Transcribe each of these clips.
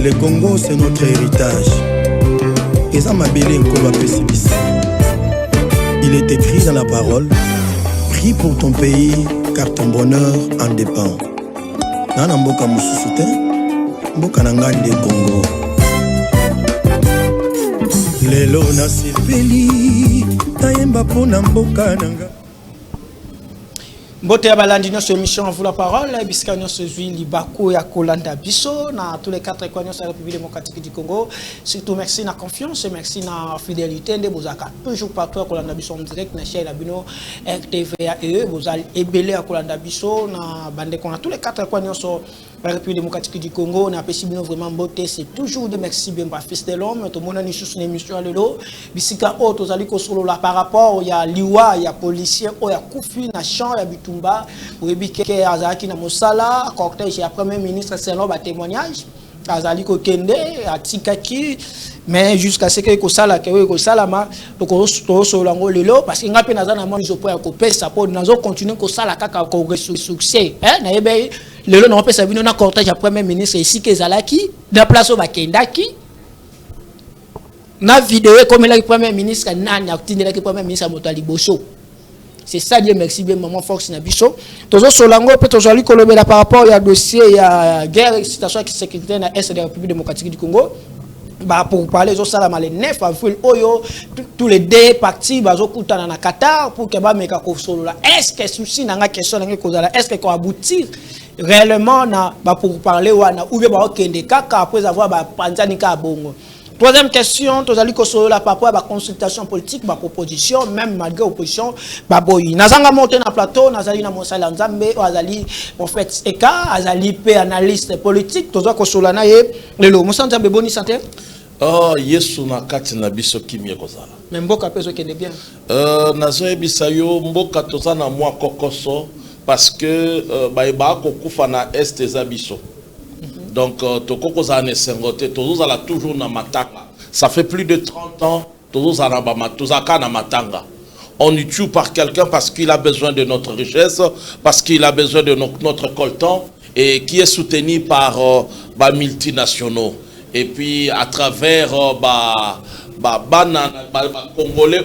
Le Congo, c'est notre héritage. Et ça m'a belé un pessimiste. Il est écrit dans la parole: prie pour ton pays, car ton bonheur en dépend. Nana mboka mususu te, mboka nangande Congo. Lelo na sepeli, tayemba pona mboka nanga. Mbote ya balandi notre émission à vous la parole, bisika nyonso zwi libako ya kolanda biso na tous les 4 coins de la République démocratique du Congo. Surtout merci na confiance et merci na fidélité de bozaka toujours partout à kolanda biso en direct na chaîne Labino RTVAE bozal ebele à kolanda biso na bande qu'on a tous les 4 coins de la République démocratique du Congo. On a apprécié bien vraiment beauté, c'est toujours de merci bien par fils de l'homme. Tout le monde a une émission de l'eau. Bisika o tozali ko solo la par rapport il y a liwa, il y a policier, il y a kufi na champ, il y a bitumba, ou ebike azaki na mosala, cortège ya premier ministre selon ba témoignage. Azali ko kende atikaki mais jusqu'à ce que ko sala ke ko salama to ko solo ngo lelo parce que ngapi nazana mo izo po ya ko pesa po nazo continuer ko sala kaka ko succès na yebe lelo na pesa bino na cortège ya premier ministre ici que zalaki na place ba kendaki na vidéo comme la premier ministre nani akutindela ki premier ministre moto liboso. C'est ça, Dieu merci bien, maman Fox Nabiso. Toujours sur l'angle, peut-être aller colomber par rapport à dossier, il y a guerre et situation sécuritaire dans l'Est de la République démocratique du Congo. Bah, pour parler de ça, les 9 avril, tous les deux partis, bah, dans le Qatar, pour que bah, solo là. Est-ce que souci n'a pas question est-ce qu'on aboutir réellement bah, pour parler ou bien bah, après avoir bah, Panzanika Bongo. Troisième question, tu as dit que la papa ba consultation politique, ba proposition, même malgré opposition, ba boy. Nazanga monter na plateau, nazali na monsala nzambe, azali en fait eka, azali pe analyste politique, tu as que sur la naie, le lo monsala nzambe boni santé. Oh, yesu na kati na biso kimie kozala. Mais mboka peso kende bien. Nazo ebisa yo mboka toza na mwa kokoso parce que ba ko kufa na est za biso. Donc, toujours na matanga. Ça fait plus de 30 ans, on nous tue par quelqu'un parce qu'il a besoin de notre richesse, parce qu'il a besoin de notre coltan, et qui est soutenu par multinationaux. Et puis, à travers Congolais,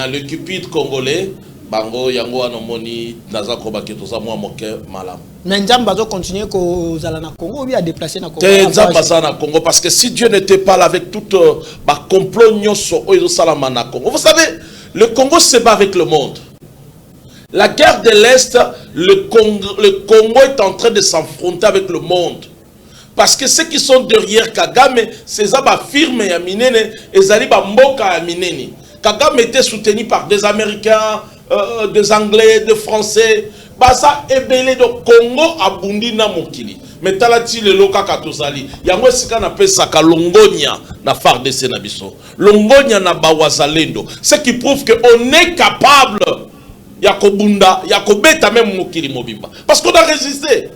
le cupide congolais, bango yango anomoni nazako baketoza mwa moke malam. Mais Nzamba doit continuer ko zala na Congo ou bien déplacer na Congo. Nzamba za na Congo parce que si Dieu n'était pas là avec toute ba complot nyoso oyo salama na Congo. Vous savez, le Congo se bat avec le monde. La guerre de l'Est, le Congo est en train de s'affronter avec le monde. Parce que ceux qui sont derrière Kagame, ces aba firme ya minene ezali ba mboka ya minene. Kagame était soutenu par des Américains, des Anglais, des Français. Basa ebele do Congo abundi na mokili. Mais talati le loka katozali. Yango sika na pesa ka longonya na FARDC na biso. Longonya na bawazalendo. Ce qui prouve que on est capable ya kobunda, ya kobeta même mokili mobimba. Parce qu'on a résisté.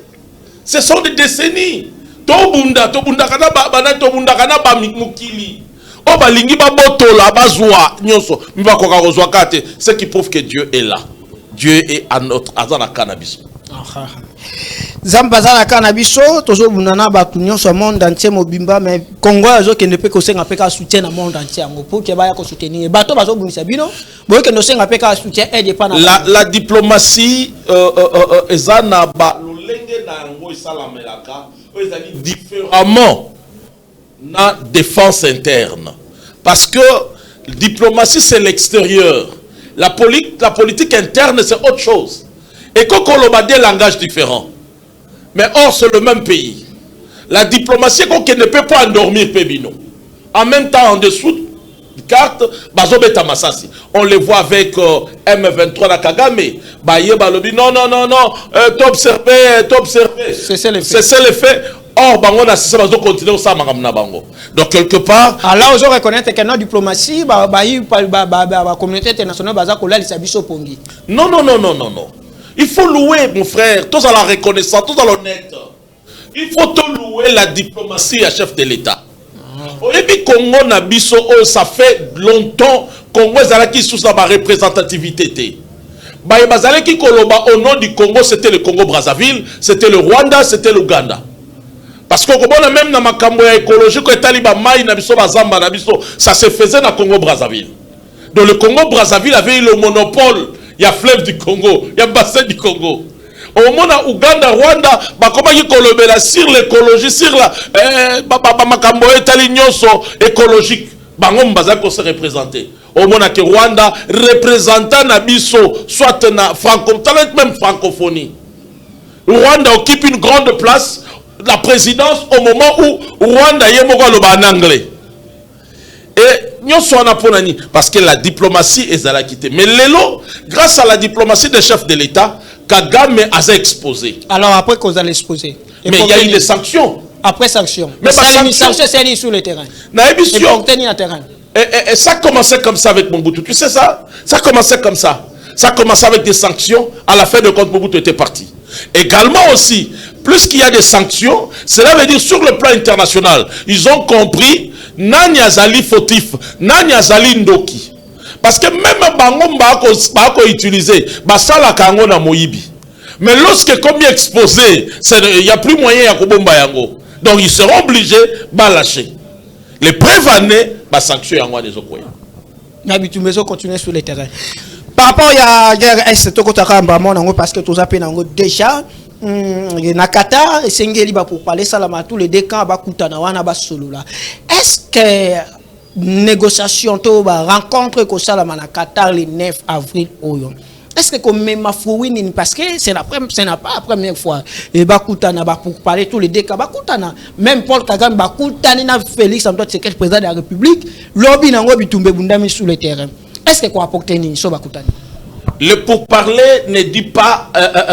Ce sont des décennies. Tobunda kana bana tobunda kana ba mokili. Oba lingi ba botola bazwa nyonso. Miba koka kozwa kate. Ce qui prouve que Dieu est là. Dieu est à notre azana cannabis. Zambazana cannabis, toujours bunana batu nyonso monde entier mobimba mais Congo azo ke ne peut que senga peka soutien na monde entier pour que ba ya ko soutenir. Bato bazo bunisa bino, boye ke no senga peka soutien aide pas na. La diplomatie ezana ba lolenge na ngo isalamelaka, ezali différemment na défense interne. Parce que diplomatie c'est l'extérieur. La politique interne, c'est autre chose. Et quand on a des langages différents. Mais or, c'est le même pays. La diplomatie, qu'on ne peut pas endormir Pébino. En même temps, en dessous de carte, on les voit avec M23 à Kagame. Non, t'observer. C'est le fait. C'est le fait. Or, on a continué ça, donc, quelque part. Alors, on reconnaît que notre diplomatie, la communauté internationale, non. Il faut louer, mon frère, tous à la reconnaissance, tous à l'honnête. Il faut tout louer la diplomatie à chef de l'État. Et puis, Congo, ça fait longtemps Congo est sous sa représentativité. Au nom du Congo, c'était le Congo-Brazzaville, c'était le Rwanda, c'était l'Ouganda. Parce que même dans ma cambo écologique, ça se faisait dans le Congo-Brazzaville. Donc le Congo-Brazzaville avait eu le monopole. Il y a fleuve du Congo, il y a bassin du Congo. Au moment où Ouganda, Rwanda, comment ils collabent sur l'écologie, sur la makambo écologique, bangom bazako se représenter. Au moment que Rwanda représentant Nabiso, soit na franco, même francophonie. Rwanda occupe une grande place, la présidence au moment où Rwanda est en anglais. Et nous sommes parce que la diplomatie est à la quitter. Mais l'élo, grâce à la diplomatie des chefs de l'État, Kagame a exposé. Alors après qu'on a exposé. Mais il y a eu des sanctions. Après sanctions. Mais les sanctions, c'est sur le terrain. Et pour tenir le terrain. Et ça commençait comme ça avec Mobutu. Tu sais ça? Ça commençait comme ça. Ça commençait avec des sanctions. À la fin de compte, Mobutu était parti. Également aussi, plus qu'il y a des sanctions, cela veut dire sur le plan international, ils ont compris Nani azali fautif, Nani azali ndoki. Parce que même Bango Mbako utilisé, Basala Kango na Moïbi. Mais lorsque comme il exposé, il n'y a plus moyen de Kobomba Yango. Donc ils seront obligés de lâcher. Les prévenés, bah sanctions Yango des Okoya. N'habitude mais continuer sur le terrain. Par rapport à la guerre Est, parce que tout ça déjà, na Qatar, c'est pour parler salama tous les deux camps, est-ce que négociation, rencontre que salama na Qatar le 9 avril, est-ce que comme même Fouine, parce que c'est pas la première fois, et Bakutana pour parler tous les deux camps, Bakutana, même Paul Kagame, Bakutana, Félix Antoine Tshisekedi, président de la République, lobby n'a pas bitumbe bundami sur le terrain. Est-ce que quoi apporter ni so Bakutana? Le pourparler ne dit pas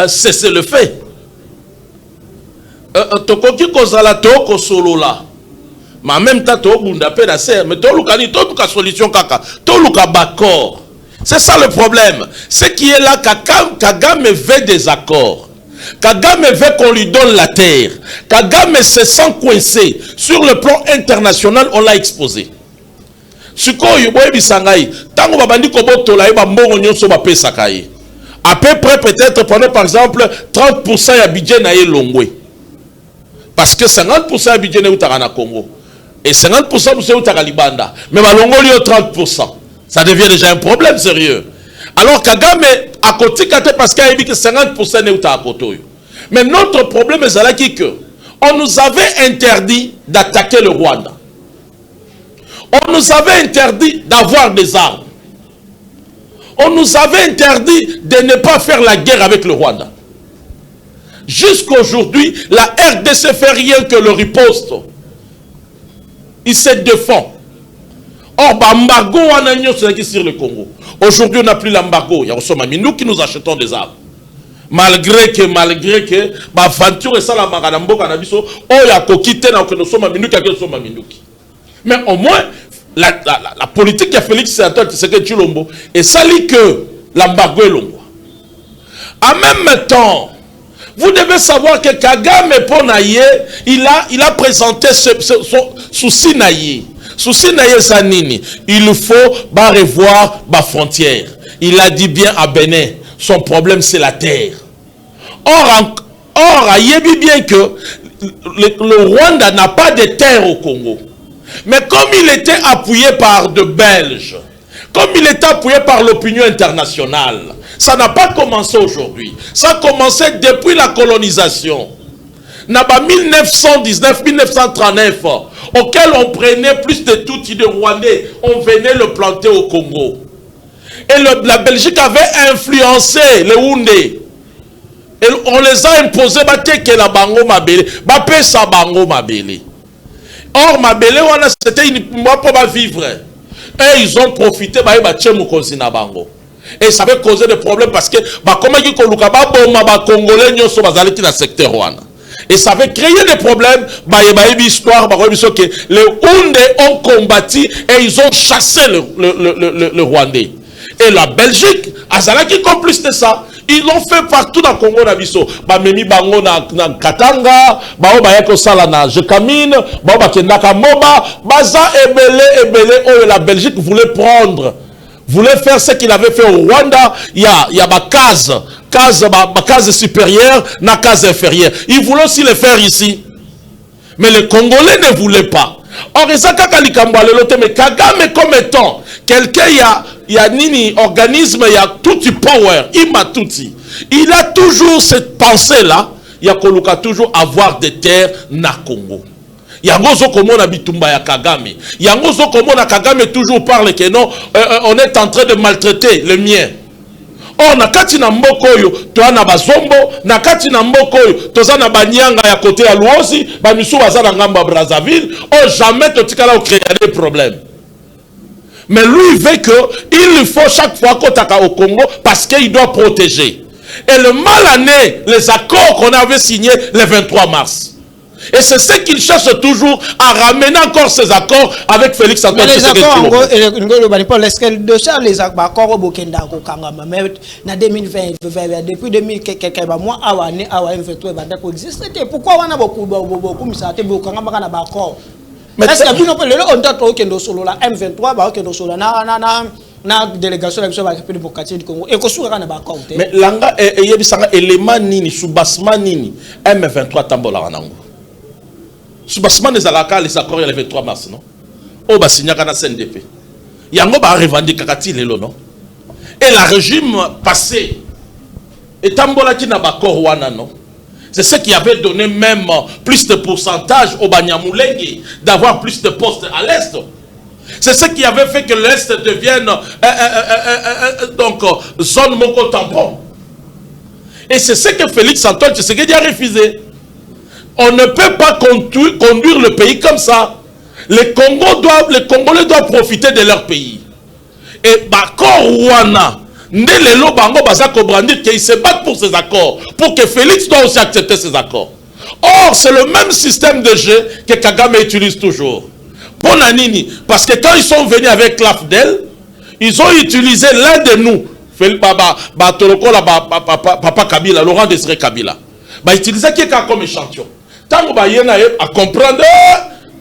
cesser le fait. Tokoki kozala toko solo là. Mais en même temps to bunda pe da ser, mais to luka ni to luka solution kaka, to luka d'accord. C'est ça le problème. Ce qui est là, Kagame veut des accords. Kagame veut qu'on lui donne la terre. Kagame se sent coincé. Sur le plan international, on l'a exposé. Sukoyo boye bisangai tango babandi kobotola ba mbongo nyonso ba pesa kaye à peu près peut-être pendant par exemple 30% ya budget na elongwe parce que 50% ya budget na utaka na Congo et 50% c'est utaka Libanda mais balongo li 30% ça devient déjà un problème sérieux. Alors Kagame a côté parce qu'il a dit que 50% na utaka kotoyo mais notre problème est là que on nous avait interdit d'attaquer le Rwanda. On nous avait interdit d'avoir des armes. On nous avait interdit de ne pas faire la guerre avec le Rwanda. Jusqu'à aujourd'hui, la RDC fait rien que le riposte. Il se défend. Or, l'embargo sur le Congo. Aujourd'hui, on n'a plus l'embargo. Il y a nous qui nous achetons des armes. Malgré que, l'aventure est ça, la maradambo, canabiso, oh, il y a coquité, nous sommes minuki. Mais au moins, la politique de Félix Tshisekedi Tshilombo est sali que l'embargo est long. En même temps, vous devez savoir que Kagame Ponaye, il a présenté son souci naïe. Souci naïe Sanini. Il faut revoir ma frontière. Il a dit bien à Bénin, son problème c'est la terre. Or, il dit bien que le Rwanda n'a pas de terre au Congo. Mais comme il était appuyé par de Belges, comme il était appuyé par l'opinion internationale, ça n'a pas commencé aujourd'hui. Ça a commencé depuis la colonisation. Naba 1919-1939, auquel on prenait plus de tout de Rwandais, on venait le planter au Congo. Et la Belgique avait influencé les Houndés. Et on les a imposés, que la bango mabele, sa bango mabele. Or, Mabele, c'était uniquement pour vivre. Et ils ont profité, et ça avait causé des problèmes parce que, comme ils ont Congolais, ils sont dans le secteur Rwanda. Et ça avait créé des problèmes, histoire, que les Houndés ont combattu et ils ont chassé le Rwandais. Et la Belgique, Azalaki complice de ça. Ils l'ont fait partout dans le Congo Nabiso. Memi bango na Katanga, bayako sala na Jekamine, bakendaka Moba, baza ebele la Belgique voulait prendre, voulait faire ce qu'il avait fait au Rwanda. Il y a ma case supérieure, na case inférieure. Ils voulaient aussi le faire ici. Mais les Congolais ne voulaient pas. Or, mais Kagame comme étant quelqu'un, il y a nini organisme, il y a tout power, il a toujours cette pensée-là, il y a toujours avoir des terres na Congo. Yangozo komona bitumba ya Kagame. Yangozo komona Kagame toujours parle que non, on est en train de maltraiter le mien. Or nakati na mboko yo to na bazombo, nakati na mboko yo toza na banyanga ya côté ya Luozi, ba misu baza na ngamba Brazzaville, oh jamais to tikala créer des problèmes. Mais lui veut que il faut chaque fois qu'on taka au Congo parce qu'il doit protéger. Et le mal à né, les accords qu'on avait signés le 23 mars. Et c'est ce qu'il cherche toujours à ramener encore ces accords avec Félix Antoine. Mais les accords, est-ce que les accords au Bokenda, au Kangama, mais en 2020, depuis 2000, quelques mois, à M23, ça existe. Pourquoi on a beaucoup de ça, beaucoup d'accords? Est-ce que vous n'avez pas le solo la M23, na délégation de la République démocratique du Congo et que soit na bakor te mais langa yebisanga élément nini soubassement nini M23 tambola ranango soubassement des alaka les accords le 23 mars non o ba signaka na CNDP yango ba revendiquer kati lelo non et la régime passé et tambola ki na bakor wana non c'est ce qui avait donné même plus de pourcentage au Banyamulenge d'avoir plus de postes à l'est. C'est ce qui avait fait que l'Est devienne donc zone moko tampon. Et c'est ce que Félix Antoine Tshisekedi a refusé. On ne peut pas conduire le pays comme ça. Les Congolais doivent profiter de leur pays. Et Bakor Wana, Nelelo Bango Bazako Brandir, qu'ils se battent pour ces accords, pour que Félix doit aussi accepter ces accords. Or, c'est le même système de jeu que Kagame utilise toujours. Bon Anini, parce que quand ils sont venus avec l'AFDEL, ils ont utilisé l'un de nous, Papa Kabila, Laurent Désiré Kabila. Bah utilisé quelqu'un comme échantillon. Tant que Bayena à comprendre,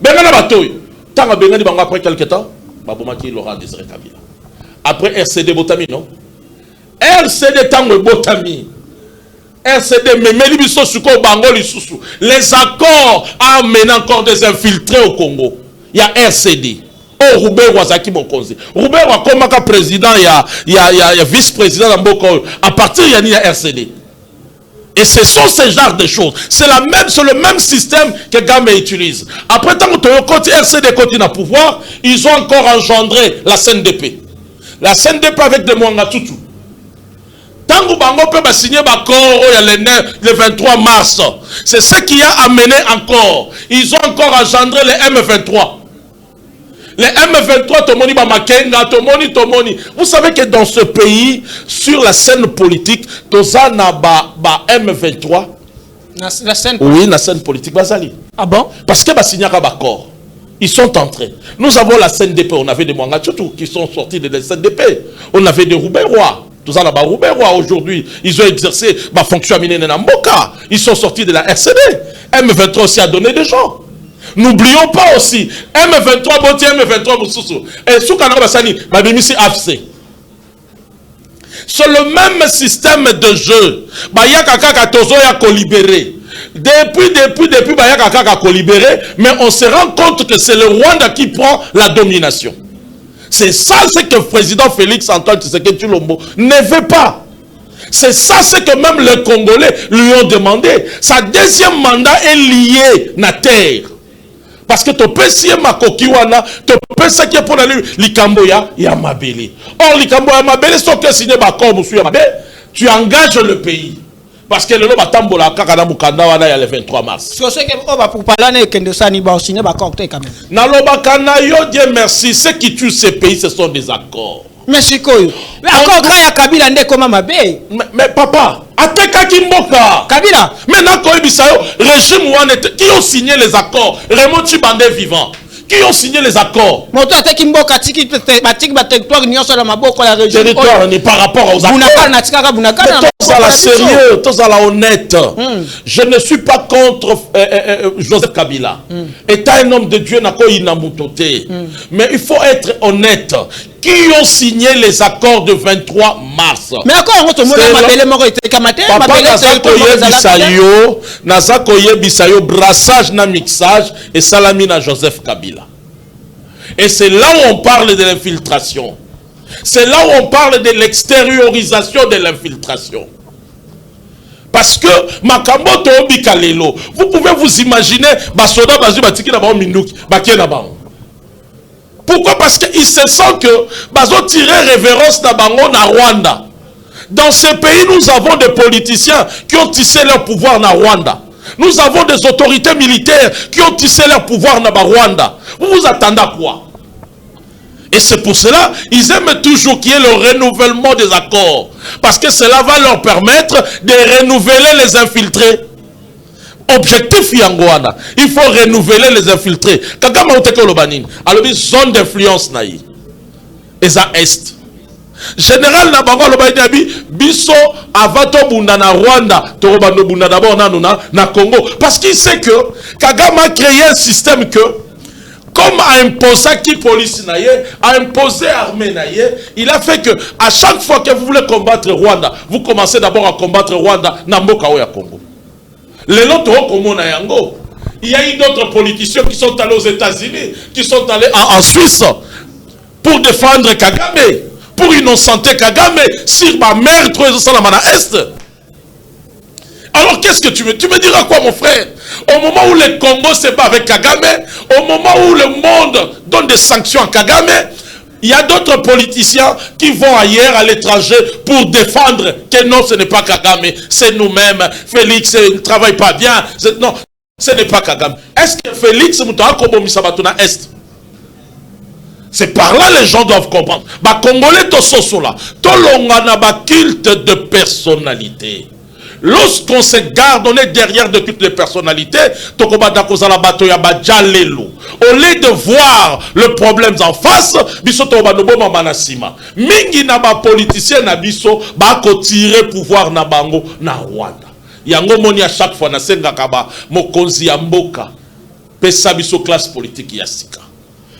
Bengana Batoy. Tant que Bengani Bango après quelques temps, Babomaki Laurent Désiré Kabila. Après RCD Botami, non? RCD Tango Botami. RCD Memeli Bisso Suko Bango Lisusu. Les accords amènent encore des infiltrés au Congo. Il y a RCD. Oh, Roubert Wazaki Mokonzi. Roubert Wakomaka président, il y a vice-président à partir il y a RCD. Et ce sont ces genres de choses. C'est le même système que Gamé utilise. Après, tant que RCD continue à pouvoir, ils ont encore engendré la CNDP. La CNDP avec des Mouangatutu. Tant que Bango peut signer le 23 mars, c'est ce qui a amené encore. Ils ont encore engendré les M23. Les M23, Tomoni Bamakenga, Tomoni. Vous savez que dans ce pays, sur la scène politique, Tozana M23. La scène politique. Oui, la scène politique. Bazali. Ah bon? Parce que Basignaka Bakor, ils sont entrés. Nous avons la CNDP, on avait des Mouangatutu qui sont sortis de la CNDP. On avait des Roubaix-Rois. Tous en Roubaix-Rois aujourd'hui. Ils ont exercé ma fonction à Minenamboka. Ils sont sortis de la RCD. M23 aussi a donné des gens. N'oublions pas aussi, M23, Boti, M23, Moussoussou. Et Soukana Bassani, Babimisi AFC. C'est le même système de jeu. Bayaka Kaka Tozo ya libéré. Depuis Bayaka Kaka libéré, mais on se rend compte que c'est le Rwanda qui prend la domination. C'est ça ce que le président Félix Antoine Tshisekedi Tshilombo ne veut pas. C'est ça ce que même les Congolais lui ont demandé. Sa deuxième mandat est lié à la terre. Parce que tu peux signer ma coquiwana, tu peux signer pour aller Likamboya et Amabeli. Or, Likamboya et Amabeli, si tu signes tu engages le pays. Parce que le nom Batambola, Kakana Mukanda, il y a le 23 mars. C'est ce que pour parler de ça, il va signer quand même. Nalobakana, yo, Dieu merci, ceux qui tuent ces pays, ce sont des accords. Mais c'est quoi? Mais encore quand il y a Kabila, on est comme Mabé. Mais papa, Ateka Kimboka. Kabila. Maintenant, quand il y a régime qui ont signé les accords, Raymond Chibandé vivant, qui ont signé les accords. Moto Ateka Kimboka, Tiki, territoire, Union sur la Maboko, la région. Territoire n'est par rapport aux accords. Tous à la sérieux, tous à la honnête. Je ne suis pas contre Joseph Kabila. Étant un homme de Dieu, n'a pas inamutoté. Mais il faut être honnête. qui ont signé les accords de 23 mars. Mais encore, on Nazakoye Bisayo, brassage na mixage et Salamina Joseph Kabila. Et c'est là où on parle de l'infiltration. C'est là où on parle de l'extériorisation de l'infiltration. Parce que Makambo Tobi Kalelo, vous pouvez vous imaginer, Basoda Bazu Batiki Nabao Minduki, Bakie Nabao. Pourquoi? Parce qu'ils se sentent que Bazo tirer révérence Nabango na Rwanda. Dans ce pays, nous avons des politiciens qui ont tissé leur pouvoir na Rwanda. Nous avons des autorités militaires qui ont tissé leur pouvoir na Rwanda. Vous vous attendez à quoi? Et c'est pour cela, ils aiment toujours qu'il y ait le renouvellement des accords. Parce que cela va leur permettre de renouveler les infiltrés. Objectif Yangoana, il faut renouveler les infiltrés. Kagama Uteke Lobanine, alors zone d'influence naïe. Et ça est. Général Nabango Lobanine, biso avato bunda na Rwanda, torobando bunda d'abord na Congo. Parce qu'il sait que Kagama a créé un système que, comme a imposé qui police naïe, a imposé armée naïe, il a fait que à chaque fois que vous voulez combattre Rwanda, vous commencez d'abord à combattre Rwanda na Mboka ya Congo. Les autres Yango. Il y a eu d'autres politiciens qui sont allés aux États-Unis, qui sont allés en Suisse pour défendre Kagame, pour innocenter Kagame sur ma mère Salamana Est. Alors qu'est-ce que tu veux? Tu me diras quoi, mon frère? Au moment où le Congo se bat avec Kagame, au moment où le monde donne des sanctions à Kagame, il y a d'autres politiciens qui vont ailleurs à l'étranger pour défendre que non, ce n'est pas Kagame, c'est nous-mêmes. Félix ne travaille pas bien. Non, ce n'est pas Kagame. Est-ce que Félix est? C'est par là les gens doivent comprendre. Bah, Congolais, to sosola, to longana ba culte de personnalité. Lorsqu'on se garde, on est derrière de toutes les personnalités. Au lieu de voir le problème en face, mingi na ba politicien na biso ba ko tirer pouvoir na bango na Rwanda. Yango moni à chaque fois na senga kaba mokonzi ya mboka pesa biso classe politique ya sika.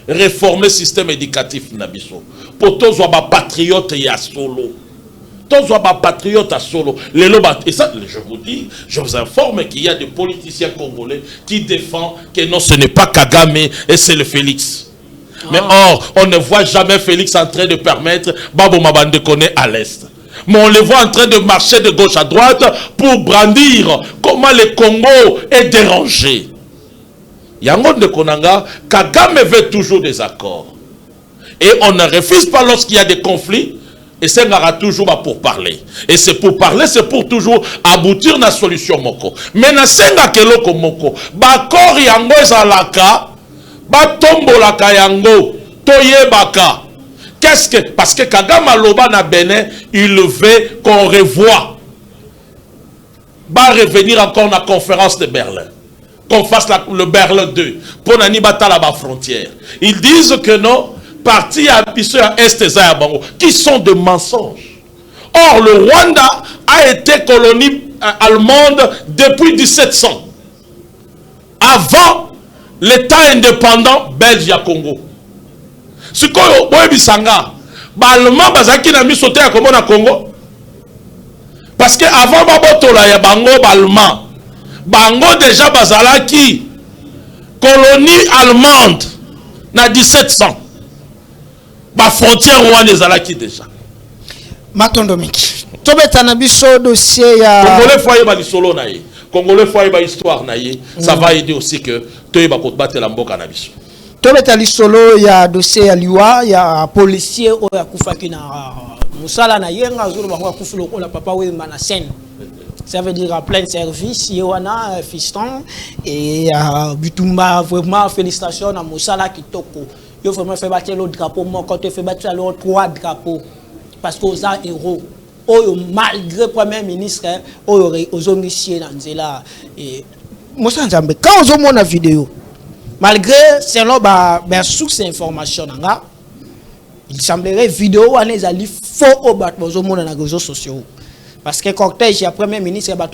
Réformer le système éducatif na biso. Pour tous ba patriote ya solo. Patriote à solo. Et ça, je vous dis, je vous informe qu'il y a des politiciens congolais qui défendent que non, ce n'est pas Kagame et c'est le Félix. Mais or, on ne voit jamais Félix en train de permettre Babo Mabande Kone à l'Est. Mais on les voit en train de marcher de gauche à droite pour brandir comment le Congo est dérangé. Yangon de Konanga, Kagame veut toujours des accords. Et on ne refuse pas lorsqu'il y a des conflits. Et c'est toujours pour parler. Et c'est pour parler, c'est pour toujours aboutir à la solution moko. Mais na senga keloko moko, ba kor yango ezalaka, ba tombolaka yango, toye baka. Qu'est-ce que, parce que Kagame Loba na Bénin, il veut qu'on revoie. Va revenir encore dans la conférence de Berlin. Qu'on fasse le Berlin 2. Pour n'ani batala ba frontière. Ils disent que non. Partis à Bissau à Est et Bango, qui sont de mensonges. Or, le Rwanda a été colonie allemande depuis 1700. Avant l'État indépendant belge à Congo. Ce qu'on a dit, c'est que l'Allemand a mis sauté à Congo. Parce qu'avant, il y a Bango, Allemand. Bango déjà, qui colonie allemande, dans 1700. La frontière rwandaise est déjà. Matondomiki. Tobetana biso dossier ya Congolais foyer ba lisolo na ye. Congolais foyer ba histoire na ye. Ça va aider aussi que toye ba kotbate la mboka na biso. Tobeta lisolo ya dossier ya liwa ya policier o ya kufaki na musala na yenga zuru bango kufulo ko la papa we na scène. Ça veut dire à plein service, Yoana, fiston et Butumba vraiment félicitations à Musala Kitoko. Il faut vraiment faire battre l'autre drapeau. Moi, quand tu fais battre l'autre 3 drapeaux, parce qu'aux héros, malgré le Premier ministre, aux omniscients, quand on voit la vidéo, malgré selon la source d'information, il semblerait vidéo est allée faux au bâtiment dans les réseaux sociaux. Parce que cortège, il y a Premier ministre, il y a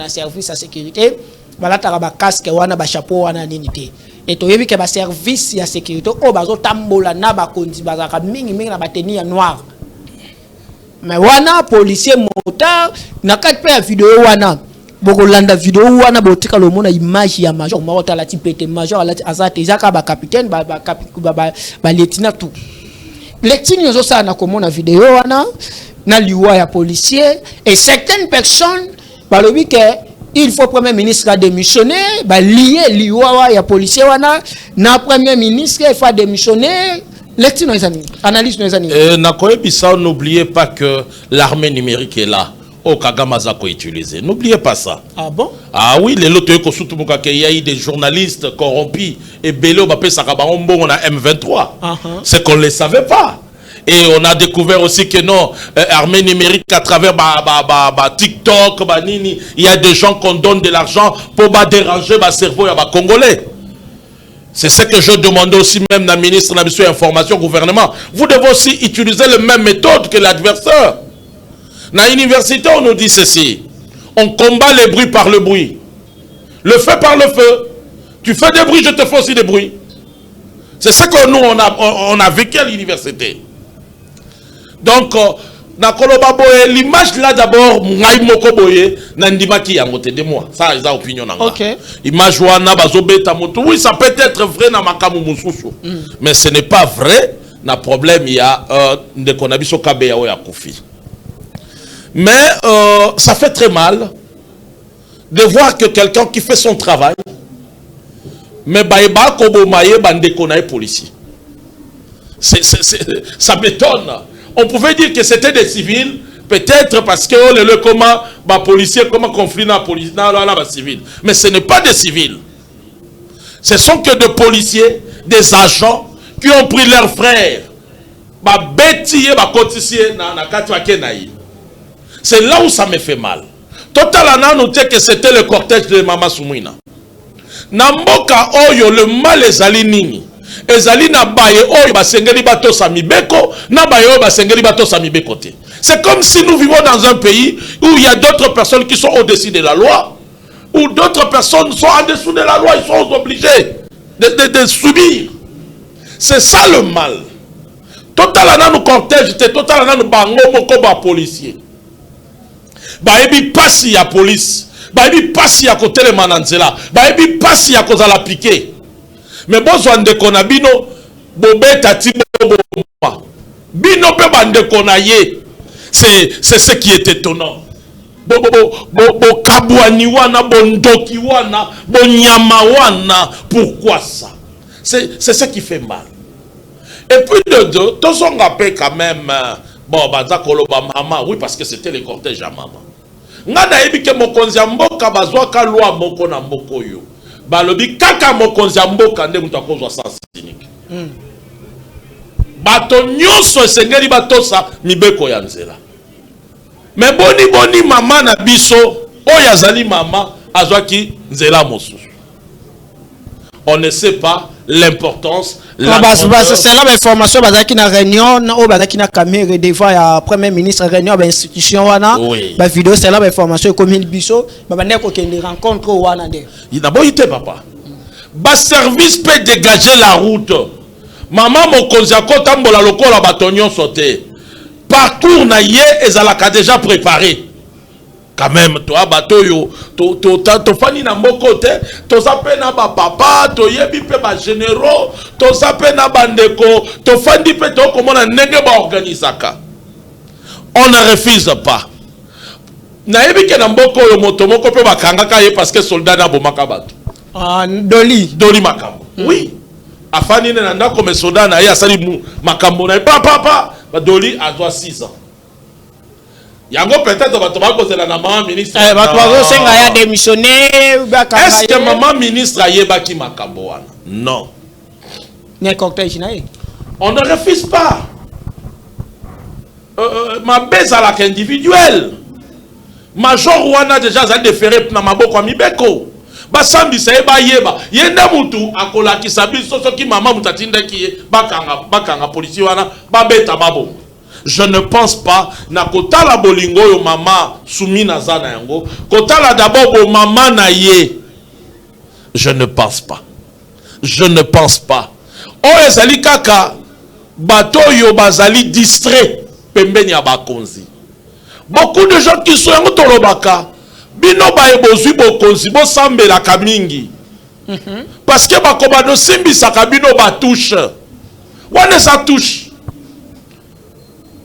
un service à sécurité, il y a un casque, il y a un chapeau, il y a un unité. et to yebi ke ba service ya sécurité o bazo tambola na ba kondi bazaka mingi na bateni ya noir mais wana policier motard na kat pe vidéo wana boko landa vidéo wana botika lo mona image ya major mawata la tipete major la azate zaka ba capitaine ba lieutenant tout lectine yozo sa na komona vidéo wana na liwa ya policier et certaines personnes balobi ke il faut premier ministre a démissionner ba lié liwa ya policier wana na premier ministre il faut démissionner. Lectine noizani analyse noizani n'oubliez pas que l'armée numérique est là. Kagame Zako utilisé. N'oubliez pas ça. Ah bon? Ah oui, les lots il y a eu des journalistes corrompus et Bélo Bapé Sakabarombo on a M23. C'est qu'on ne le savait pas. Et on a découvert aussi que non, armée numérique à travers TikTok, il y a des gens qu'on donne de l'argent pour déranger le cerveau des Congolais. C'est ce que je demandais aussi même à la ministre de l'Information au gouvernement. Vous devez aussi utiliser la même méthode que l'adversaire. Dans l'université, on nous dit ceci. On combat les bruits par le bruit. Le feu par le feu. Tu fais des bruits, je te fais aussi des bruits. C'est ce que nous, on a vécu à l'université. Donc, l'image là d'abord, de moi. Ça, c'est l'opinion. Image oui, ça peut être vrai dans Makamu Mususu. Mais ce n'est pas vrai. Le problème, il y a des konabiso kabeya ya Koufi. Mais ça fait très mal de voir que quelqu'un qui fait son travail, mais policier. Ça m'étonne. On pouvait dire que c'était des civils, peut-être parce que le comment policier, comment conflit dans la police, civil. Mais ce n'est pas des civils. Ce sont que des policiers, des agents qui ont pris leurs frères, c'est là où ça me fait mal. Totalement, noté que c'était le cortège de Mama Soumouina. Namboka oyo le mal ezali nini. Ezali na baye oyo basengeli bato samibeko, na baye oyo basengeli bato samibeko te. C'est comme si nous vivons dans un pays où il y a d'autres personnes qui sont au-dessus de la loi, où d'autres personnes sont en dessous de la loi, ils sont obligés de subir. C'est ça le mal. Totalement nous cortège, totalement nous bango moko ba policier. Baebi pasi ya police, baebi pasi ya kotele mananzela, baebi pasi ya kozala piqué. Mais besoin de konabino bobeta tibo bino pe bande konaye. C'est ce qui est étonnant. Bo kabwani wana, bondoki wana, bonyama wana, pourquoi ça? C'est ce qui fait mal. Et puis de deux, tous on rappelle quand même bon, maman, oui, parce que c'était le cortège à maman. Ngana ebike mokonzi mboka bazwaka loi moko na mboko yo. Balobi kaka mokonzi mboka nde mutu akozwa sens unique. Bato nyonso esengeli batosa mibeko ya nzela. Mais boni mama na biso oyo azali mama azwaki nzela mosusu. On ne sait pas l'importance. C'est là l'information qui na réunion qui na caméra devant ya premier ministre réunion institution wana ba vidéo c'est là l'information commune biso ba ndeko ke les rencontres wana nde. Il n'a pas été papa. Ba service peut dégager la route. Maman mokonzi akotambola lokola batonyon sauté. Parcours na ye ezalaka déjà préparé. Quand même, toi, batoyo, to fani na mokote, to sape na ba papa, to yebi pe ba généraux, to sape na bandeko, to fandi pe to komona nenge ba organisaka. On ne refuse pas. Na yebi ke na mboko yo moto moko pe ba kangaka ye parce que soldat na bomaka bato. Doli makambo. Oui. Afani na ndako me soldat na ye asali makambo na papa, ba doli a 6 ans. Yango peut-être que la maman ministre. Est-ce que maman ministre a yebaki makambo wana? Non. On ne refuse pas. Ma baisse à la individuelle. Major wana déjà a déféré na maboko mibeko. Basambi sa yeba yeba. Yenda mutu akola ki sabi soso ki maman mutatinda ki bakanga policier wana babeta babo. Je ne pense pas na kotala bolingo yo mama soumi na zana yango. Kotala d'abord bo mama na ye. Je ne pense pas. Je ne pense pas. Oh, ezali kaka, bato yo bazali distrait, pembeni ya bakonzi. Beaucoup de gens qui sont en Tolobaka, bino ba ebozui bokonzi, bo sambe la kamingi. Parce que bakobano simbi sakabino ba touche. Wane sa touche.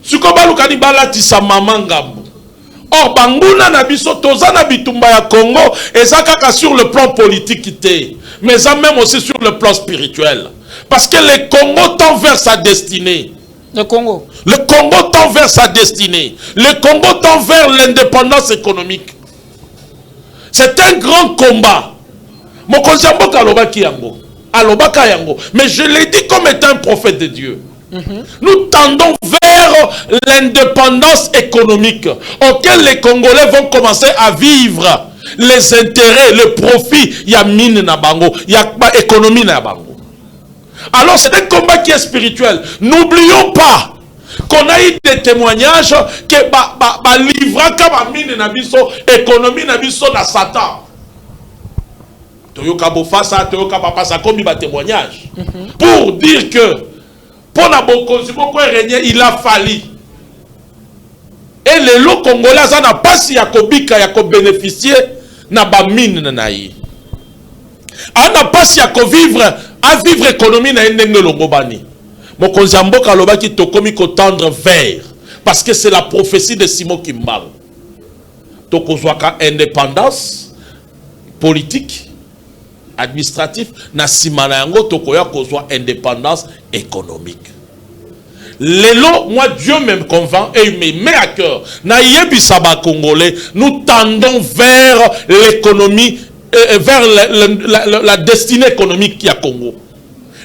Sukobalu kanibala tisa mamangambo. Or, banguna na biso toza na bitumba ya Congo, ezakaka sur le plan politique, mais même aussi sur le plan spirituel. Parce que le Congo tend vers sa destinée. Le Congo Tend vers sa destinée. Le Congo tend vers l'indépendance économique. C'est un grand combat. Mokonzi Mboka alobaki yango. Alobaka yango. Mais je l'ai dit comme étant un prophète de Dieu. Nous tendons vers l'indépendance économique auquel les Congolais vont commencer à vivre les intérêts, le profit. Il y a mine na bango, il y a économie na bango. Alors c'est un combat qui est spirituel. N'oublions pas qu'on a eu des témoignages que livra comme mine na biso, économie na biso na Satan. Toyoka bofasa, toyoka papasa comme il témoignage pour dire que pour la il a fallu. Et les lots congolais, ça n'a pas si yakobika yako bénéficier na ba mine na yi. On n'a pas si yako vivre à vivre économie na ndenge longobani. Mokonzi Mboka loba ki tokomi ko tendre vers parce que c'est la prophétie de Simon Kimbangu. Tokozwaka indépendance politique administratif na simana yango tokoya kozwa indépendance économique. Lelo, moi Dieu me convainc et il me met à cœur. Na yebisa ba Congolais, nous tendons vers l'économie, vers la destinée économique qui a Congo,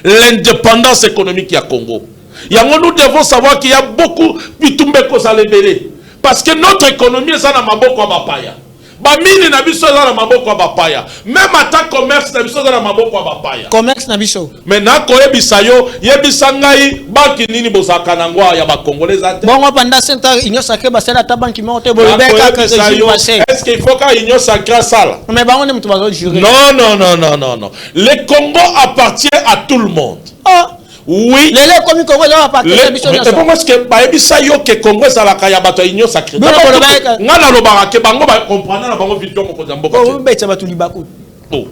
l'indépendance économique qui a Congo. Yango nous devons savoir qu'il y a beaucoup bitumbe ko salebele parce que notre économie est na maboko ba paya. Bamini na biso za na maboko ba paya. Même atta commerce na biso za na maboko ba paya. Commerce na biso. Mais na ko yebisa yo, yebisa ngai banki nini bozaka na ngwa ya ba congolais ate. Bongo pendant ce temps union sacrée ba sala ta banki monte bolobeka que régime passé. Est-ce qu'il faut ka union sacrée sala? Mais bango ne mutu bazo jurer. Non. Le Congo appartient à tout le monde. Ah. Oui. Les commis Congo doivent appartenir à biso. Mais pourquoi est-ce que ba yebisa yo que Congo sala ka ya bato union sacrée? Ngana lobaka ke bango ba comprendre na bango vision moko zamboka. Oh, betsa batu libako. Oh.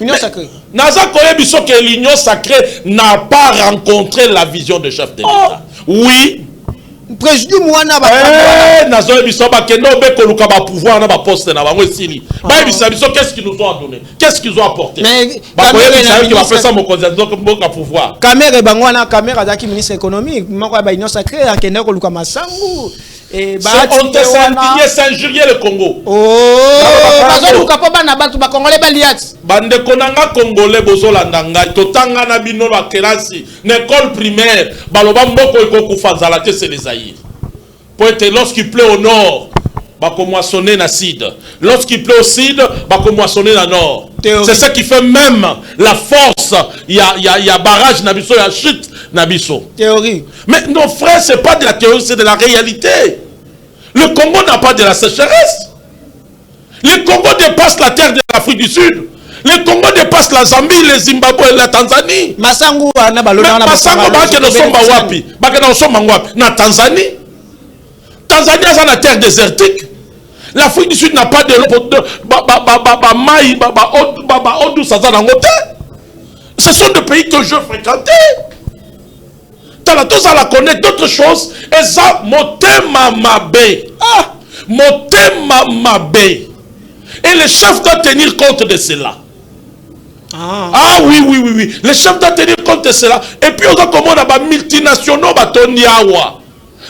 Union sacrée. Naza koyebiso que l'union sacrée n'a pas rencontré la vision de chef de l'État. Oui. Président Mouana ba. Nazo yebiso ba kendo be koluka ba pouvoir na ba poste na bango esili. Ba yebisa biso qu'est-ce qu'ils nous ont donné? Qu'est-ce qu'ils ont apporté? Mais ba koyebisa qui va faire ça mon candidat donc mboka pouvoir. Caméra bango na caméra zaki ministre économique, moko ba union sacrée akende koluka masangu. Et bah on te s'injurier le Congo. Oh, bazo luka po bana batu ba congolais ba liat. Bande konanga congolais bozolanda ngai totanga na bino ba kelasi l'école primaire baloba mboko ekokufa nzala te c'est les Zaïre. Pour être lorsqu'il pleut au nord ba ko moissonner na sud. Lorsqu'il pleut au sud ba ko moissonner na nord. C'est ce qui fait même la force il y a barrage na biso ya chute na biso. Théorie. Mais nos frères c'est pas de la théorie, c'est de la réalité. Le Congo n'a pas de la sécheresse. Le Congo dépasse la terre de l'Afrique du Sud. Le Congo dépasse la Zambie, le Zimbabwe et la Tanzanie. Masangu na balona na Masangu ba ke no somba wapi? Ba ke no somba wapi? Na Tanzanie. Tanzanie c'est la terre désertique. L'Afrique du Sud n'a pas de eau douce. Ce sont des pays que je fréquentais. Tous à la connaître d'autres choses. Et ça, motema mabe. Ah, motema mabe. Et le chef doit tenir compte de cela. Ah oui. Le chef doit tenir compte de cela. Et puis, on a comme on a multinationaux, batoni awa.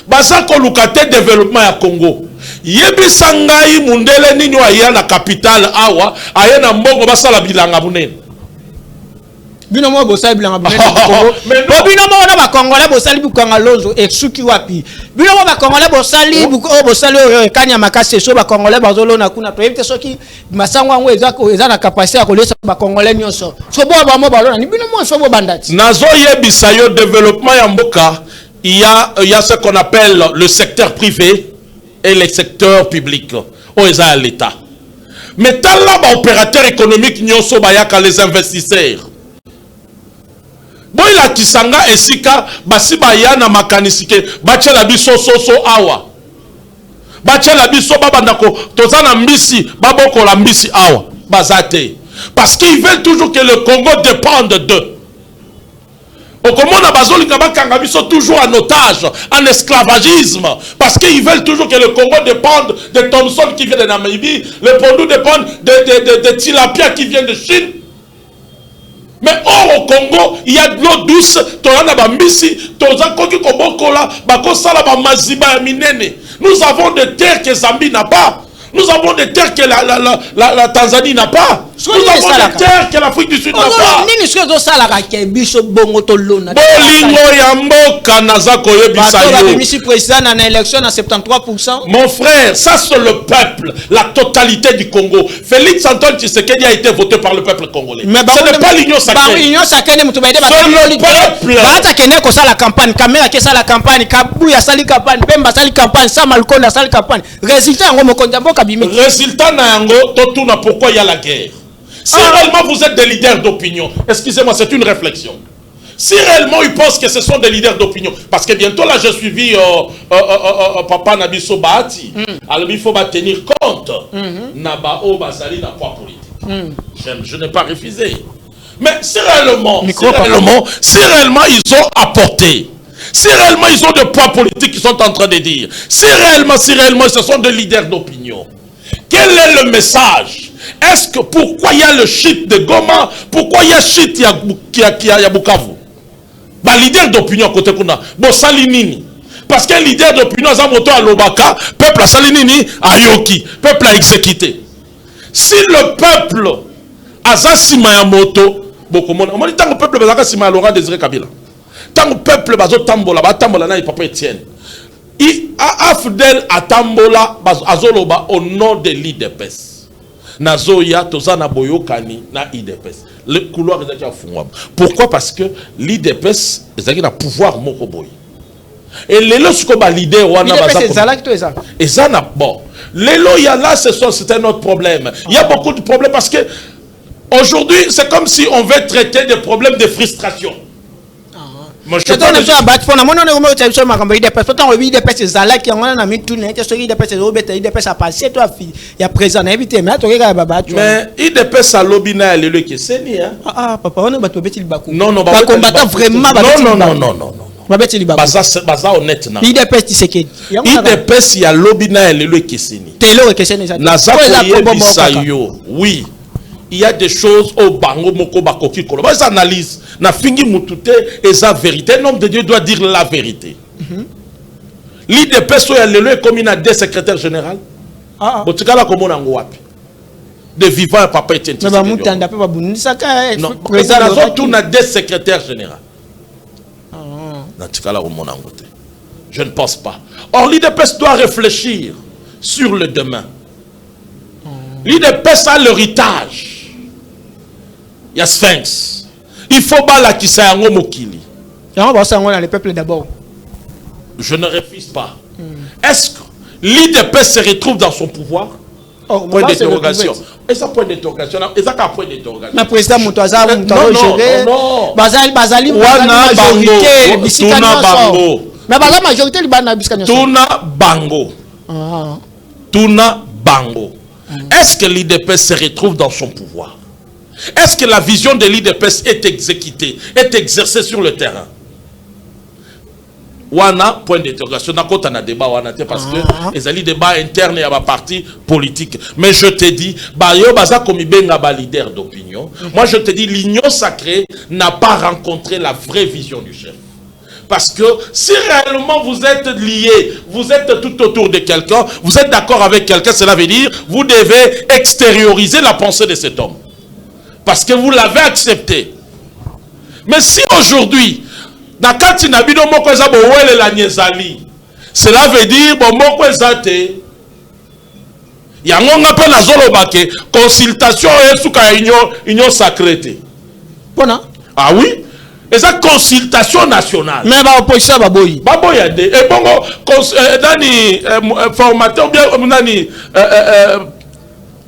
Bazako lukate développement à Congo. Yebi sangai mundele ninyo aya na capitale awa, aya na mbongo basala bilanga bunene. Bino mo bosali bilanga bunene Congo. Bo bino mo na ba Congolais bosali bukanga lonzo exuki wapi. Bino mo ba Congolais bosali bosali kanya makase so ba Congolais bazolona kuna to evite soki masango ngo eza na capacité ya kolesa ba Congolais nyonso. So bo ba mo balona ni bino mo so bo bandati. Nazo yebisa yo développement ya mboka, il y a ce qu'on appelle le secteur privé et le secteur public. Oh, ils ont l'État. Mais tant là, opérateurs économiques, nyonso bayaka les investisseurs. Boy la kisanga esika basi bayana makanisike bache la biso soso awa. Bache la biso babandako tozana mbisi baboko la mbisi awa bazate. Parce qu'ils veulent toujours que le Congo dépende d'eux. Au Comona bazoli kabakanga biso toujours en otage, en esclavagisme, parce qu'ils veulent toujours que le Congo dépende de Thomson qui vient de Namibie, le Pondou dépend de Tilapia qui vient de Chine. Mais or au Congo, il y a de l'eau douce, tozana bambisi, tozana koki kobokola, bakosala ba maziba ya minene. Nous avons des terres que Zambie n'a pas. Nous avons des terres que la Tanzanie n'a pas. Nous avons des terres que l'Afrique du Sud n'a pas. Mon frère, ça c'est le peuple, la totalité du Congo. Félix Antoine Tshisekedi a été voté par le peuple congolais. Ce n'est pas l'Union sacrée. C'est le peuple. Résultat n'ango, totuna pourquoi il y a la guerre. Si réellement vous êtes des leaders d'opinion, excusez-moi, c'est une réflexion. Si réellement ils pensent que ce sont des leaders d'opinion, parce que bientôt là j'ai suivi Papa Nabiso Bahati, alors il faut tenir compte. Nabao Basali n'a pas politique. Je n'ai pas refusé. Mais si réellement ils ont apporté, si réellement ils ont des poids politiques qu'ils sont en train de dire, si réellement ce sont des leaders d'opinion, quel est le message? Est-ce que pourquoi il y a le shit de Goma? Pourquoi il y a shit qui a Bukavu? Bah leader d'opinion côté kuna, bon salinini. Parce qu'un leader d'opinion a moto à Lobaka, peuple a salinini à Yoki, peuple a exécuté. Si le peuple a zasima ya moto, beaucoup monde, on dit tant que le peuple a zasima Laurent Désiré Kabila. Tant que le peuple bazo tambola na papa Etienne. Il a Afdel atambola azoloba au nom de l'IDPS. Nazoya tozana boyokani na IDPS. Le couloir est déjà fungwa. Pourquoi? Parce que l'IDPS est un pouvoir mokoboy. Et les lots ko ba leader wana baza. IDPS ezala kito eza. Ezana bon. Les lots ya là c'est un autre problème. Il y a beaucoup de problèmes parce que aujourd'hui c'est comme si on veut traiter des problèmes de frustration. Moi, je mais IDPS a lobby na le que c'est ni hein. Ah papa on est beti libaku. Non non combattant vraiment non. Baza honnête na. IDPS Tshisekedi. IDPS ya lobby na le que c'est ni. Telo que c'est ni ça. Naza ko oui. Il y a des choses au bango moko bakoki kolo. Ils analysent. Na fingi mutute et sa vérité. Un homme de Dieu doit dire la vérité. L'IDPS est l'élu comme il a des secrétaires généraux. Botikala comme on a wapi. De vivant papa Etienne. Non, on a des secrétaires généraux. Je ne pense pas. Or l'IDPS doit réfléchir sur le demain. L'IDPS a l'héritage. Il y a Sphinx. Il faut bala qui s'ayango mokili. Le peuple d'abord. Je ne refuse pas. Est-ce que l'IDPS se retrouve dans son pouvoir? Point d'interrogation. Et ça point d'interrogation. Et ça point d'interrogation. Mais président Moutaza, non. Bazali majorité. Tuna bango. Mais bazali majorité libana biskanya. Tuna bango. Tuna bango. Est-ce que l'IDPS se retrouve dans son pouvoir? Est-ce que la vision de l'IDPS est exécutée, est exercée sur le terrain? Wana, point d'interrogation. Nakota na débat wana te parce que les alliés débat interne et à ma partie politique. Mais je te dis, bayo baza komibenga ba leader d'opinion. Moi je te dis, l'union sacrée n'a pas rencontré la vraie vision du chef. Parce que si réellement vous êtes liés, vous êtes tout autour de quelqu'un, vous êtes d'accord avec quelqu'un, cela veut dire vous devez extérioriser la pensée de cet homme. Parce que vous l'avez accepté. Mais si aujourd'hui, cela veut dire il y a un consultation et union sacrée. Ah oui? Et ça consultation nationale. Mais l'opposition baboyi. Baboyi ade. Et bongo nani formateur bien nani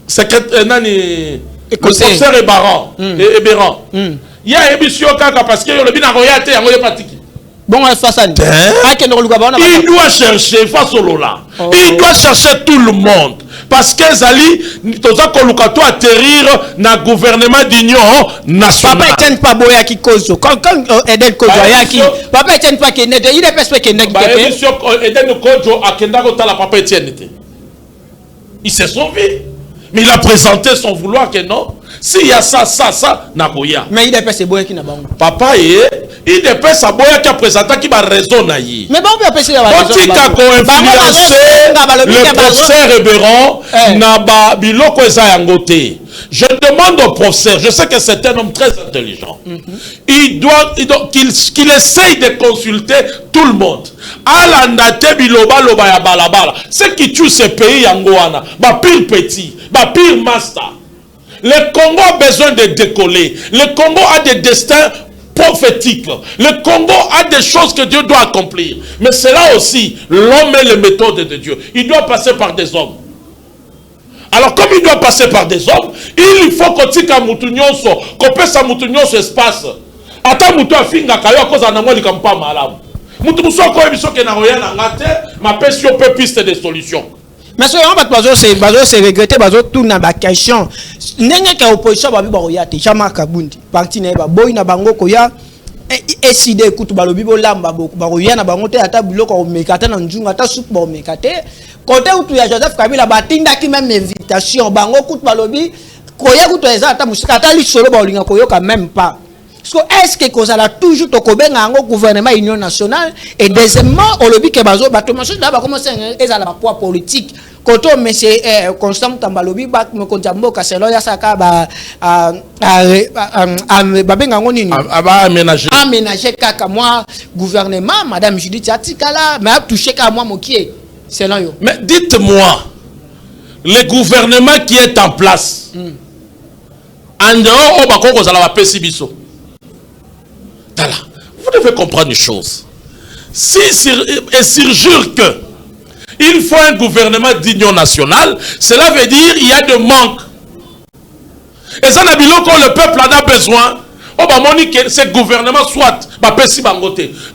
secrétaire nani professeur et baron et Béran. Il y a émission kaka parce que le bina royate yango patiki. Bon, Fassani. Il doit chercher face au Lola. Il doit chercher tout le monde. Parce que Zali, toza kolukato atterrir na gouvernement d'union nationale. Papa Etienne pas boya qui cause. Quand Eden Kojo yaki, Papa Etienne pas qui net, il est perspective net. Émission Eden Kojo akenda ko tala Papa Etienne. Il s'est sauvé. Mais il a présenté son vouloir que non. S'il y a ça, Nagoya. Mais il dépêche boya qui n'a pas. Papa, il dépêche sa boya qui a présenté qui va raison naïe. Mais bon, on peut passer la raison. Quand il a influencé le professeur Révérend, Naba Biloko Ezayangote. Je demande au professeur, je sais que c'est un homme très intelligent. Qu'il essaye de consulter tout le monde. Alandate biloba loba ya balabala. Ce qui tue ce pays yangoana, ba pire petit, ba pire master. Le Congo a besoin de décoller. Le Congo a des destins prophétiques. Le Congo a des choses que Dieu doit accomplir. Mais c'est là aussi l'homme et les méthodes de Dieu. Il doit passer par des hommes. Alors comme il doit passer par des hommes, il faut que tika mutunyonso, qu'on peut sa mutunyonso espace. Ata mutu afinga kayo cause anango likampa malamu. Mutu muso ko ebiso ke na roya na ngate, ma pesio peu piste de solution. Mais ce bazo c'est regretter bazo tout na ba question. Ndenge ka opposition ba bi ba roya te chama kabundi. Parti na ba boy na bango koya eside kutu balobi bo lamba boko ba roya na bango te ata biloko o mekata na njunga ata soupe ba mekate. Côté où tu as Joseph Kabila batinda qui même invitation bango kutu balobi koya kutu eza ata musika ata li solo ba olinga koyo quand même pas. Est-ce que vous avez toujours le gouvernement Union nationale et deuxièmement, on le dit que bazo batomacho d'abord commencer à la poids politique. Quand on monsieur Constant Tambalobi bak me kontambo kaselo ya saka ba babenga ngonini aménager kaka moi gouvernement madame Judith Atikala mais a touché ka moi mokié selon yo. Mais dites-moi le gouvernement qui est en place en dehors au bakoko za la pesi biso. Vous devez comprendre une chose. Si et surjure que il faut un gouvernement d'union nationale, cela veut dire qu'il y a des manques. Et ça, le peuple en a besoin. Que ce gouvernement soit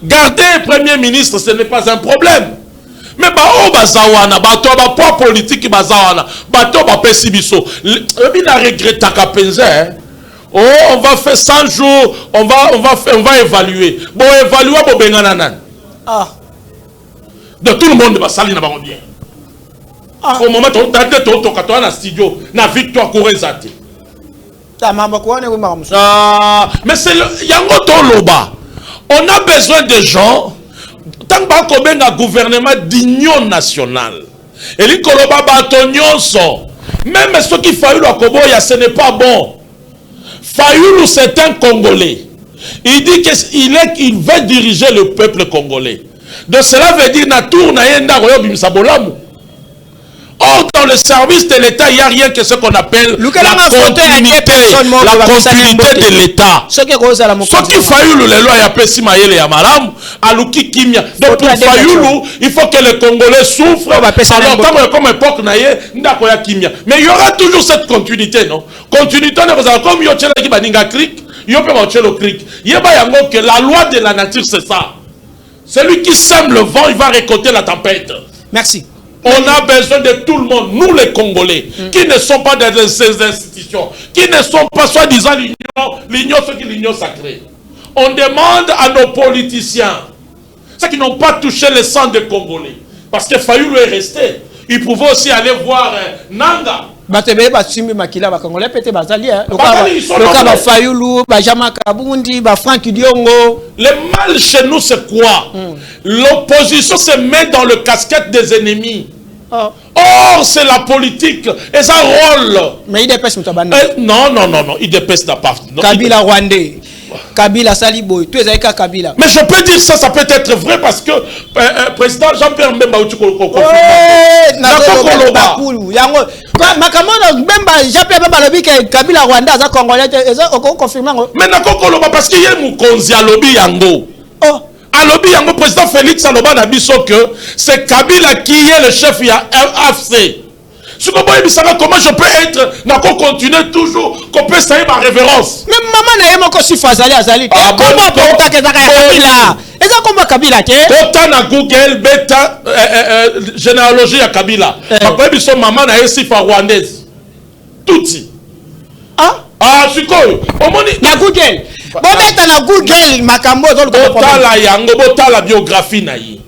garder le premier ministre, ce n'est pas un problème. Mais poids politique oh, on va faire 100 jours, on va évaluer. Bon, évaluer, bon, benananan. Ah. De tout le monde va salir na bango bien. Ah. Au moment où on t'a dit, on a studio, na victoire Kourezati. Mais c'est le yango toloba. On a besoin de gens, tant qu'on a un gouvernement d'union nationale. Et les koloba batonion sont. Même ceux qui faillent le Koboya, ce n'est pas bon. Fayoulou, c'est un Congolais. Il dit qu'il veut diriger le peuple congolais. Donc cela veut dire que or, dans le service de l'État, il n'y a rien que ce qu'on appelle la continuité de l'État. Ce qui Fayoulou, les lois, il y a Pessi Maël et Amaram, Alouki Kimia. Donc pour Fayoulou, il faut que les Congolais souffrent. Alors, comme époque, mais il y aura toujours cette continuité, non? Continuité, comme Yochela qui baninga cric, Yochela cric. Que la loi de la nature, c'est ça. Celui qui sème le vent, il va récolter la tempête. Merci. On a besoin de tout le monde, nous les Congolais, qui ne sont pas dans ces institutions, qui ne sont pas soi-disant l'union, ce qui est l'union sacrée. On demande à nos politiciens, ceux qui n'ont pas touché le sang des Congolais, parce que Fayoulou est resté. Ils pouvaient aussi aller voir Nanga. Le mal chez nous, c'est quoi? L'opposition se met dans le casquette des ennemis. Or, c'est la politique et ça rôle. Mais il dépêche non, il dépêche la part. Kabila Rwandais. Kabila Saliboy, tu es Kabila. Mais je peux dire ça, ça peut être vrai parce que président Jean-Pierre Mbemba ou tu confirmes. Kabila Rwanda a congolais confirmé. Mais nakokoloba parce qu'il y a Mukonzi à lobby yango. À lobby yango président Félix Aloba n'a dit que c'est Kabila qui est le chef AFC. Comment je peux être, continuer toujours, qu'on peut savoir ma révérence. Même maman n'a pas aussi Fazali Azali. Comment pour ta Kabila? Et ça comment Kabila ke? Kota na Google beta généalogie à Kabila. Papa biso maman na esi fa rwandaise. Touti. Ah, sikoyo. Omoni na Google. Bon beta na Google makambo zo kota la yango bota la biographie na yi.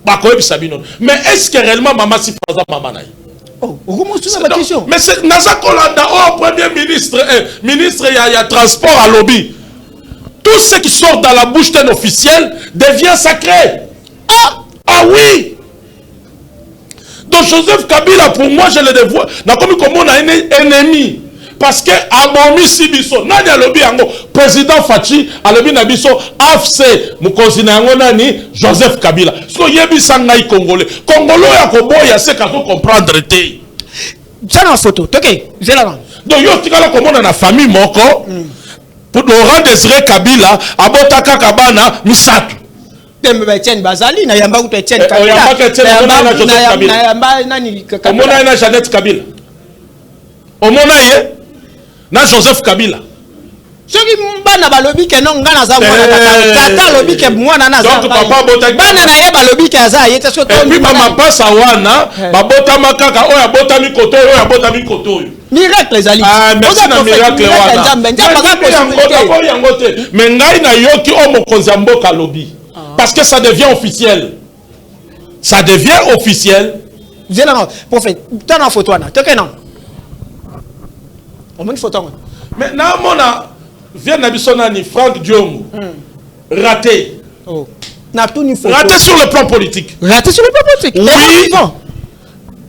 Ba ko ebisa bino. Mais est-ce que réellement maman si faza maman na yi? Oh, ma question. Mais c'est Naza Kolanda, premier ministre, ministre il y a transport à lobby. Tout ce qui sort dans la bouche d'un officiel devient sacré. Ah oui. Donc Joseph Kabila, pour moi, je le dévoile. Comme on a un ennemi. Parce que Abomi Sibiso, nani a lobby yango, président Fachi, a lobby nabiso, AFC, Mukosi nango nani, Joseph Kabila. So yebi sangai Congolais. Congolais ya kobo ya se kato comprendre te. Ça dans photo, ok, j'ai la main. Donc yo tikala komona na famille moko, pour Laurent Désiré Kabila, abotaka kabana misatu. Tembe Etienne Bazali, na yamba ou Etienne Kabila. Yamba Etienne Kabila. Na yamba nani Kabila. Omona na Jeannette Kabila. Omona ye. Na Joseph Kabila. Soki bana balobi ke non ngana za mwana tata lobi ke mwana na za. Donc papa bota bana na ye balobi ke za ye tso to. Et puis mama pasa wana babota makaka oya bota mikoto oya bota mikoto. Miracle ezali. Ah merci na miracle wana. Mais ngai na yoki o mokonzi mboka lobi. Parce que ça devient officiel. Ça devient officiel. Zela prophète, t'as une photo là. T'es non. On met une photo. Mais na mona vient Nabisona ni Franck Diongo. Raté. Oh. Na tout une photo. Raté sur le plan politique. Raté sur le plan politique. Oui.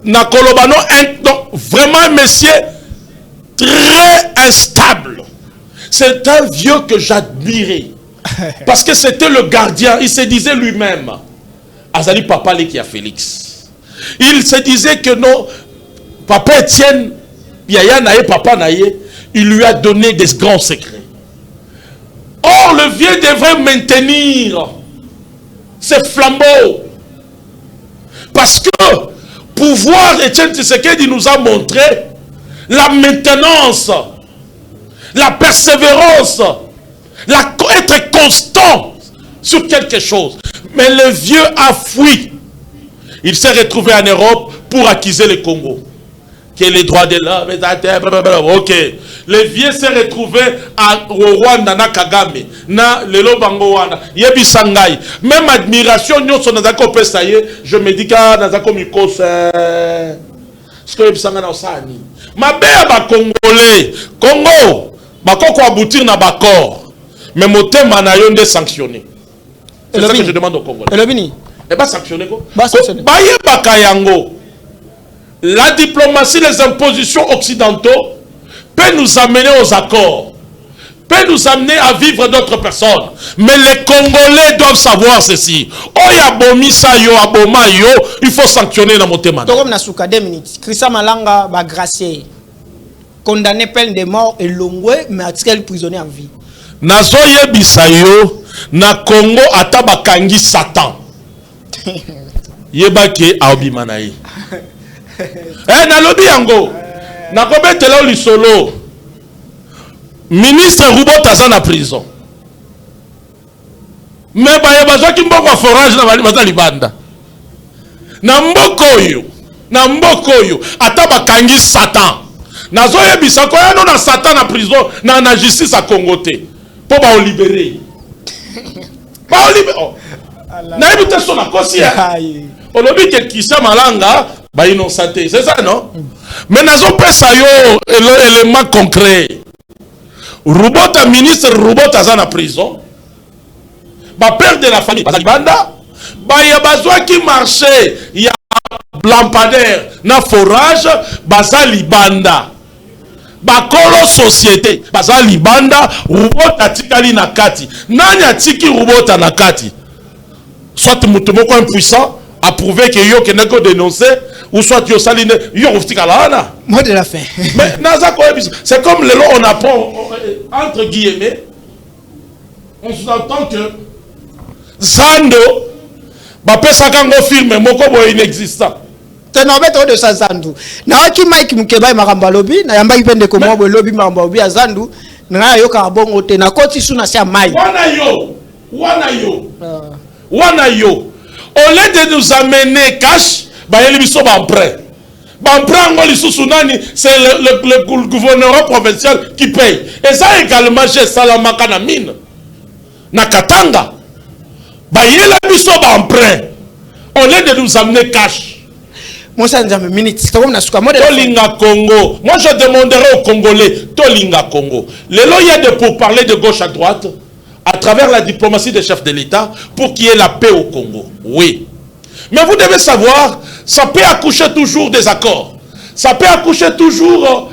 Na Kolobano donc vraiment un monsieur très instable. C'est un vieux que j'admirais. Parce que c'était le gardien. Il se disait lui-même. Azali papa qui a Félix. Il se disait que non, papa Etienne, Yaya Naye, papa Naye, il lui a donné des grands secrets. Or, le vieux devrait maintenir ses flambeaux. Parce que pouvoir, Etienne Tshisekedi nous a montré la maintenance, la persévérance, être constant sur quelque chose. Mais le vieux a fui. Il s'est retrouvé en Europe pour acquiser le Congo. Que les droits de l'homme, ok. Le vieux s'est retrouvé au Rwanda, na Kagame, na Lelo Bangowana, Yebi Sangai. Même admiration, je me dis que Nazako Mikos, ce que Yebi Sangai na Osani. Ma belle ba Congolais, Congo, bakoko aboutir na bakor. Mais mon thème en a été sanctionné. C'est ça que je demande au Congolais. Et le Bini? Et pas sanctionné quoi? Pas sanctionné. La diplomatie, les impositions occidentaux peut nous amener aux accords, peut nous amener à vivre d'autres personnes. Mais les Congolais doivent savoir ceci. Il faut sanctionner dans mon thème. Comme Nasuka 2 minutes. Christian Malanga va gracier. Condamné peine de mort et Longwe, mais attiré prisonnier en vie. Nazoye bisayo na Congo ataba kangi Satan. Yebake aobimanayi. Na lobi yango. Na kobetela lisolo. Ministre Roubaud taza na prison. Mais ba yeba ki mboko forage na bali bazali banda. Na mboko yo ataba kangi Satan. Nazoye bisako ya no na Satan na prison na justice a Congo te. Pour ba libérer. Ba libérer. Na ebite so na kosi ya. Olobi ke Kisa Malanga ba innocenté, c'est ça non? Mais nazo pesa yo élément concret. Roubaud ministre Roubaud aza na prison. Ba père de la famille Bazalibanda ba ya bazwa ki marché ya lampadaire na forage Bazalibanda. Bakolo société Bazalibanda Roubaud atikali na kati. Nani atiki Roubaud na kati? Soit mutumoko impuissant a prouvé que yo kenako dénoncé ou soit yo saline yo oftikalana. Mot de la fin. Mais c'est comme le long on apprend entre guillemets on s'entend que Zando ba pesa kango firme moko bo inexistant. Tenobeto de Sazandu. Na waki Mike Mukeba Maramba Lobby, na yamba ipende ko mo lobby Maramba Lobby Azandu, na yo ka bongo te na koti suna sia mai. Wana yo. Au lieu de nous amener cash, ba yeli biso ba emprunt. Ba emprunt ngoli susunani, c'est le gouverneur provincial qui paye. Et ça également chez Salamaka na mine. Na Katanga. Ba yeli biso ba emprunt. Au lieu de nous amener cash. Tolinga Congo. Moi je demanderai aux Congolais, Tolinga Congo. Le loyer de pour parler de gauche à droite, à travers la diplomatie des chefs de l'État, pour qu'il y ait la paix au Congo. Oui. Mais vous devez savoir, ça peut accoucher toujours des accords. Ça peut accoucher toujours,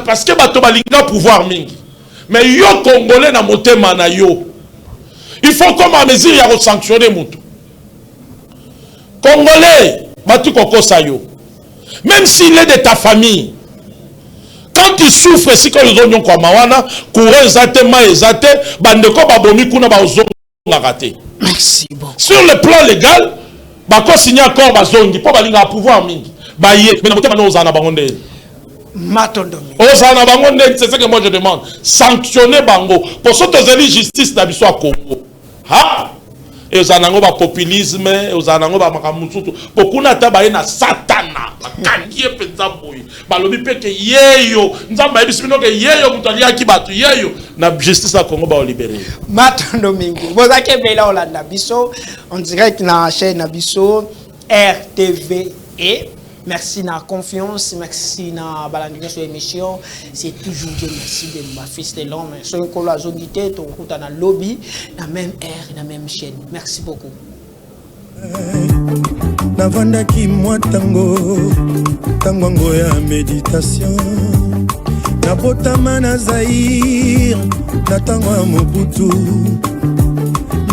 parce que Batobalinga pouvoir mingi. Mais yo Congolais na motema na yo. Il faut comme à mesure ya sanctionner mutu. Congolais, même s'il est de ta famille, quand tu souffres, si que les oignons comme mawana, courant zate, ma zate, bandeko babomi kuna ba ozonga raté. Merci beaucoup. Sur le plan légal, bako signé accord bazongi, pour balinga pouvoir mingi. Baye, mais na motema no ozana bangonde. Matondomi. Ozana bangonde, c'est ce que moi je demande. Sanctionner bango. Pour ça, tu as justice na biso à Congo. Ha! Et aux anango ba populisme, aux anango ba makamusutu. Beaucoup na tabaye na satana. Kangie penza boy. Balobi peke yeyo. Nzamba ebisibino ke yeyo mutalia kibatu yeyo. Na justice à Congo ba o libérer. Matondo mingi. Bozake bela Olanda biso en direct na chaîne na biso RTVE. Merci na confiance, merci na balandine sur l'émission. C'est toujours Dieu merci de ma fils de l'homme. Sur le col la zonité, ton route na lobby, la même air, la même chaîne. Merci beaucoup. Navandaki mwa tango ya méditation. Nabotama na Zaïre, na tango ya Mobutu.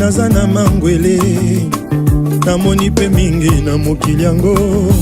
Nazana mangwele, namoni pe mingi na mokili yango.